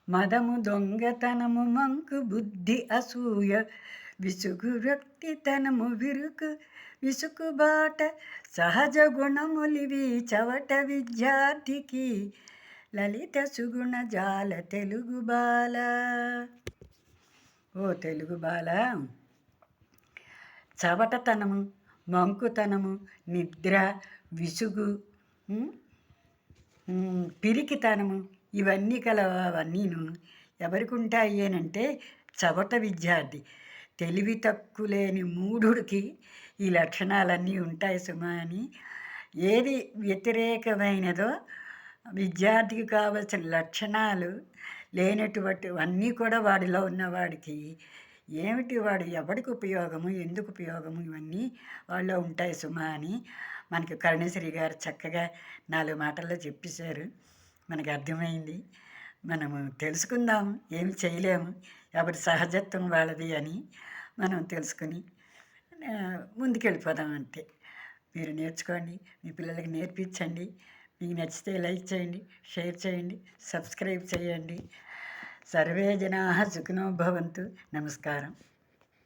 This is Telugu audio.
మదము దొంగతనము మంకు బుద్ధి అసూయ విసుగు వ్యక్తితనము విరుకు విసుకుబాట సహజ గుణములివి చవట విద్యార్థికి లలిత సుగుణ జాల తెలుగు బాల. ఓ తెలుగు బాల, చవటతనము, మంకుతనము, నిద్ర, విసుగు, పిరికితనము ఇవన్నీ కలవన్నీను ఎవరికి ఉంటాయి అనంటే చవట విద్యార్థి, తెలివి తక్కువ లేని మూఢుడికి ఈ లక్షణాలన్నీ ఉంటాయి సుమా అని. ఏది వ్యతిరేకమైనదో విద్యార్థికి కావలసిన లక్షణాలు లేనటువంటివన్నీ కూడా వాడిలో ఉన్నవాడికి ఏమిటి, వాడు ఎవడికి ఉపయోగము, ఎందుకు ఉపయోగము, ఇవన్నీ వాళ్ళలో ఉంటాయి సుమా అని మనకి కరుణశ్రీ గారు చక్కగా 4 మాటల్లో చెప్పేశారు. మనకు అర్థమైంది. మనము తెలుసుకుందాం, ఏమి చేయలేము, ఎవరి సహజత్వం వాళ్ళది అని మనం తెలుసుకుని ముందుకెళ్ళిపోదాం అంతే. మీరు నేర్చుకోండి, మీ పిల్లలకి నేర్పించండి. మీకు నచ్చితే లైక్ చేయండి, షేర్ చేయండి, సబ్స్క్రైబ్ చేయండి. సర్వే జనాః సుఖినో భవంతు. నమస్కారం.